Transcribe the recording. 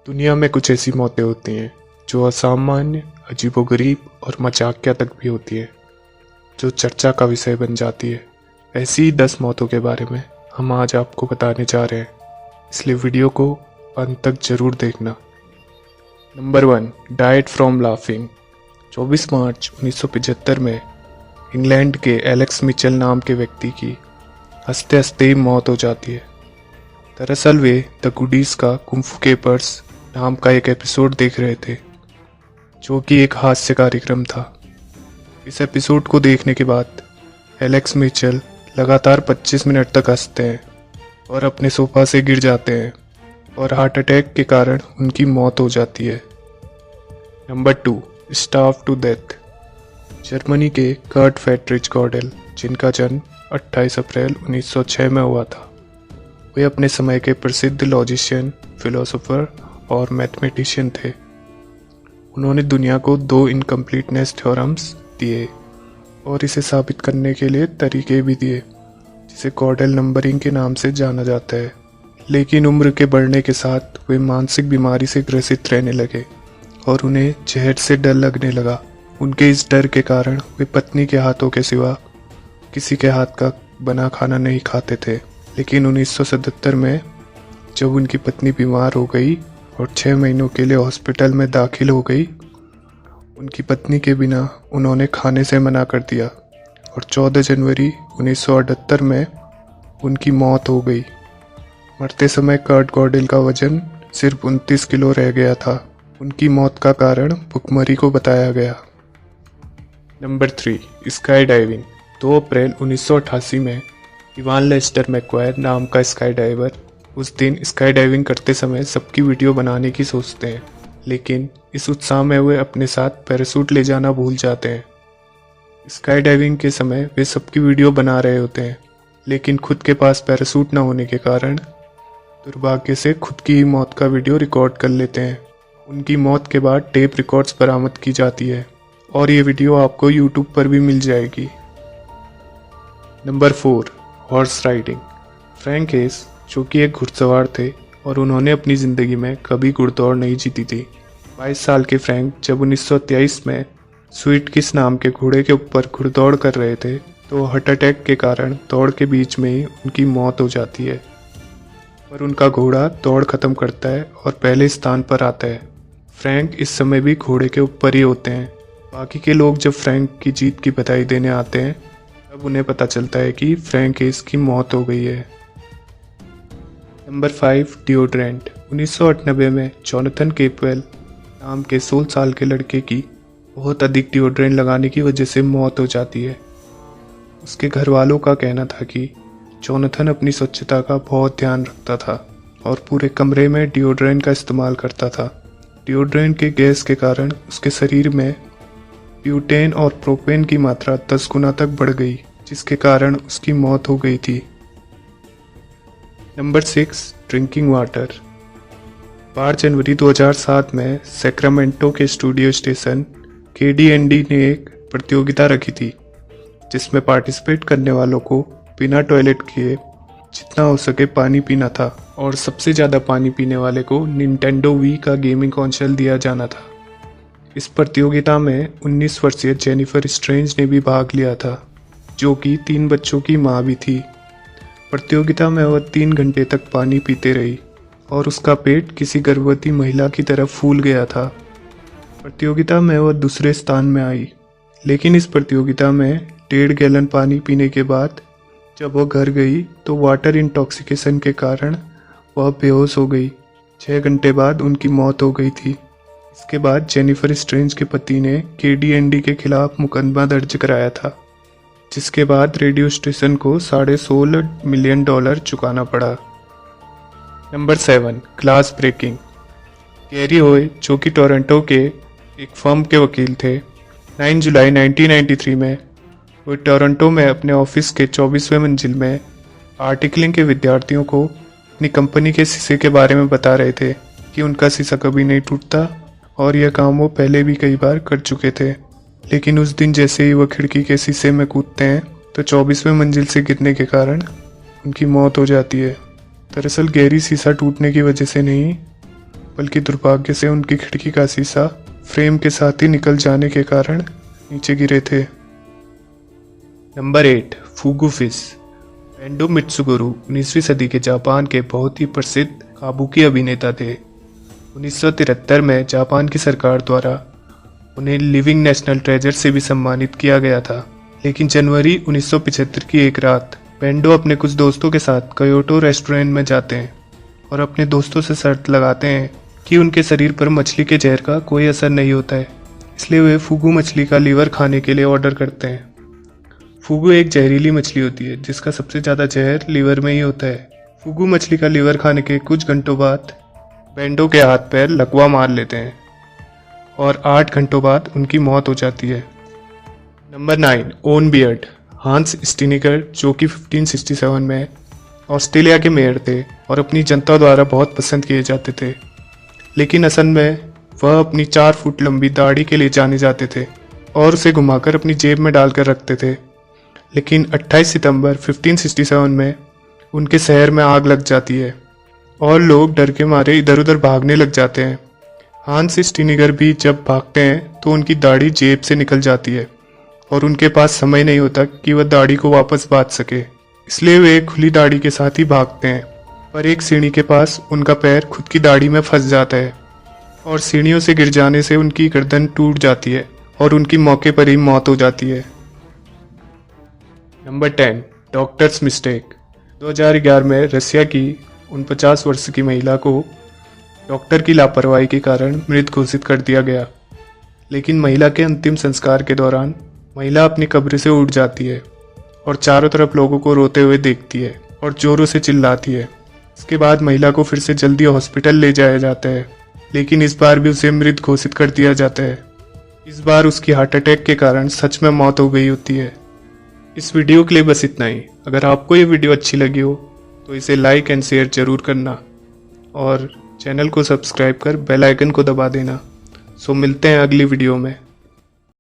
दुनिया में कुछ ऐसी मौतें होती हैं जो असामान्य, अजीबोगरीब और मजाकिया तक भी होती है, जो चर्चा का विषय बन जाती है। ऐसी ही 10 मौतों के बारे में हम आज आपको बताने जा रहे हैं, इसलिए वीडियो को अंत तक जरूर देखना। Number 1, died from laughing. 24 मार्च 1975 में इंग्लैंड के एलेक्स मिचेल नाम के व्यक्ति की हंसते हंसते ही मौत हो जाती है। दरअसल वे द गुडीज का कुंफू केपर्स नाम का एक एपिसोड देख रहे थे, जो कि एक हास्य कार्यक्रम था। इस एपिसोड को देखने के बाद एलेक्स मिचेल लगातार 25 मिनट तक हंसते हैं और अपने सोफा से गिर जाते हैं और हार्ट अटैक के कारण उनकी मौत हो जाती है। Number 2, starve to death. Germany के कर्ट फ्रेडरिच गॉडेल, जिनका जन्म 28 अप्रैल 1906 में हुआ था, वे अपने समय के प्रसिद्ध लॉजिशियन, फिलोसोफर और मैथमेटिशियन थे। उन्होंने दुनिया को 2 इनकम्प्लीटनेस थ्योरम्स दिए और इसे साबित करने के लिए तरीके भी दिए, जिसे गॉडेल नंबरिंग के नाम से जाना जाता है। लेकिन उम्र के बढ़ने के साथ वे मानसिक बीमारी से ग्रसित रहने लगे और उन्हें जहर से डर लगने लगा। उनके इस डर के कारण वे पत्नी के हाथों के सिवा किसी के हाथ का बना खाना नहीं खाते थे। लेकिन 1977 में जब उनकी पत्नी बीमार हो गई और 6 महीनों के लिए हॉस्पिटल में दाखिल हो गई, उनकी पत्नी के बिना उन्होंने खाने से मना कर दिया और 14 जनवरी 1978 में उनकी मौत हो गई। मरते समय कर्ट गॉडेल का वजन सिर्फ 29 किलो रह गया था। उनकी मौत का कारण भुखमरी को बताया गया। Number 3, sky diving. 2 अप्रैल 1988 में इवान लेस्टर मैक्वायर नाम का स्काई डाइवर उस दिन स्काई डाइविंग करते समय सबकी वीडियो बनाने की सोचते हैं, लेकिन इस उत्साह में वे अपने साथ पैराशूट ले जाना भूल जाते हैं। स्काई डाइविंग के समय वे सबकी वीडियो बना रहे होते हैं, लेकिन खुद के पास पैराशूट न होने के कारण दुर्भाग्य से खुद की ही मौत का वीडियो रिकॉर्ड कर लेते हैं। उनकी मौत के बाद टेप रिकॉर्ड्स बरामद की जाती है और ये वीडियो आपको यूट्यूब पर भी मिल जाएगी। Number 4, horse riding. फ्रैंक हेस, जो कि एक घुड़सवार थे और उन्होंने अपनी ज़िंदगी में कभी घुड़दौड़ नहीं जीती थी। 22 साल के फ्रैंक जब 1923 में स्वीट किस नाम के घोड़े के ऊपर घुड़दौड़ कर रहे थे, तो हार्ट अटैक के कारण दौड़ के बीच में ही उनकी मौत हो जाती है। पर उनका घोड़ा दौड़ खत्म करता है और पहले स्थान पर आता है। फ्रैंक इस समय भी घोड़े के ऊपर ही होते हैं। बाकी के लोग जब फ्रैंक की जीत की बधाई देने आते हैं, तब उन्हें पता चलता है कि फ्रैंक हेस की मौत हो गई है। Number 5, deodorant. 1998 में जोनाथन कैपवेल नाम के 16 साल के लड़के की बहुत अधिक डिओड्रेंट लगाने की वजह से मौत हो जाती है। उसके घर वालों का कहना था कि जोनाथन अपनी स्वच्छता का बहुत ध्यान रखता था और पूरे कमरे में डिओड्रेंट का इस्तेमाल करता था। डिओड्रेंट के गैस के कारण उसके शरीर में ब्यूटेन और प्रोपेन की मात्रा 10 गुना तक बढ़ गई, जिसके कारण उसकी मौत हो गई थी। Number 6, drinking water. 12 जनवरी 2007 में सैक्रामेंटो के स्टूडियो स्टेशन KDND ने एक प्रतियोगिता रखी थी, जिसमें पार्टिसिपेट करने वालों को बिना टॉयलेट किए जितना हो सके पानी पीना था और सबसे ज़्यादा पानी पीने वाले को निंटेंडो Wii का गेमिंग कंसोल दिया जाना था। इस प्रतियोगिता में 19 वर्षीय जेनिफर स्ट्रेंज ने भी भाग लिया था, जो कि 3 बच्चों की मां भी थी। प्रतियोगिता में वह 3 घंटे तक पानी पीते रही और उसका पेट किसी गर्भवती महिला की तरह फूल गया था। प्रतियोगिता में वह दूसरे स्थान में आई, लेकिन इस प्रतियोगिता में 1.5 गैलन पानी पीने के बाद जब वह घर गई तो वाटर इंटॉक्सिकेशन के कारण वह बेहोश हो गई। 6 घंटे बाद उनकी मौत हो गई थी। इसके बाद जेनिफर स्ट्रेंज के पति ने KDND के खिलाफ मुकदमा दर्ज कराया था, जिसके बाद रेडियो स्टेशन को $16.5 मिलियन चुकाना पड़ा। Number 7, glass breaking. गैरी होए, जो कि टोरंटो के एक फर्म के वकील थे, 9 जुलाई 1993 में वो टोरंटो में अपने ऑफिस के 24वें मंजिल में आर्टिकलिंग के विद्यार्थियों को अपनी कंपनी के शीशे के बारे में बता रहे थे कि उनका शीशा कभी नहीं टूटता और यह काम वो पहले भी कई बार कर चुके थे। लेकिन उस दिन जैसे ही वह खिड़की के शीशे में कूदते हैं तो 24वें मंजिल से गिरने के कारण उनकी मौत हो जाती है। दरअसल गहरी शीशा टूटने की वजह से नहीं, बल्कि दुर्भाग्य से उनकी खिड़की का शीशा फ्रेम के साथ ही निकल जाने के कारण नीचे गिरे थे। Number 8, फुगु fish. बेंडो मित्सुगुरु 19वीं सदी के जापान के बहुत ही प्रसिद्ध काबुकी अभिनेता थे। 1973 में जापान की सरकार द्वारा उन्हें लिविंग नेशनल ट्रेजर से भी सम्मानित किया गया था। लेकिन जनवरी 1975 की एक रात बेंडो अपने कुछ दोस्तों के साथ क्योटो रेस्टोरेंट में जाते हैं और अपने दोस्तों से शर्त लगाते हैं कि उनके शरीर पर मछली के जहर का कोई असर नहीं होता है, इसलिए वे फुगु मछली का लीवर खाने के लिए ऑर्डर करते हैं। फुगु एक जहरीली मछली होती है जिसका सबसे ज़्यादा जहर लीवर में ही होता है। फुगु मछली का लीवर खाने के कुछ घंटों बाद बेंडो के हाथ पैर लकवा मार लेते हैं और 8 घंटों बाद उनकी मौत हो जाती है। Number 9, own beard. Hans Steininger, जो कि 1567 में ऑस्ट्रेलिया के मेयर थे और अपनी जनता द्वारा बहुत पसंद किए जाते थे, लेकिन असल में वह अपनी 4 फुट लंबी दाढ़ी के लिए जाने जाते थे और उसे घुमाकर अपनी जेब में डालकर रखते थे। लेकिन 28 सितंबर 1567 में उनके शहर में आग लग जाती है और लोग डर के मारे इधर उधर भागने लग जाते हैं। हांस स्टीनिगर भी जब भागते हैं तो उनकी दाढ़ी जेब से निकल जाती है और उनके पास समय नहीं होता कि वह दाढ़ी को वापस बांध सके, इसलिए वे खुली दाढ़ी के साथ ही भागते हैं। पर एक सीढ़ी के पास उनका पैर खुद की दाढ़ी में फंस जाता है और सीढ़ियों से गिर जाने से उनकी गर्दन टूट जाती है और उनकी मौके पर ही मौत हो जाती है। Number 10, doctors mistake. 2011 में रसिया की 49 वर्ष की महिला को डॉक्टर की लापरवाही के कारण मृत घोषित कर दिया गया। लेकिन महिला के अंतिम संस्कार के दौरान महिला अपनी कब्र से उठ जाती है और चारों तरफ लोगों को रोते हुए देखती है और जोरों से चिल्लाती है। इसके बाद महिला को फिर से जल्दी हॉस्पिटल ले जाया जाता है, लेकिन इस बार भी उसे मृत घोषित कर दिया जाता है। इस बार उसकी हार्ट अटैक के कारण सच में मौत हो गई होती है। इस वीडियो के लिए बस इतना ही। अगर आपको ये वीडियो अच्छी लगी हो तो इसे लाइक एंड शेयर जरूर करना और चैनल को सब्सक्राइब कर बेल आइकन को दबा देना। सो मिलते हैं अगली वीडियो में।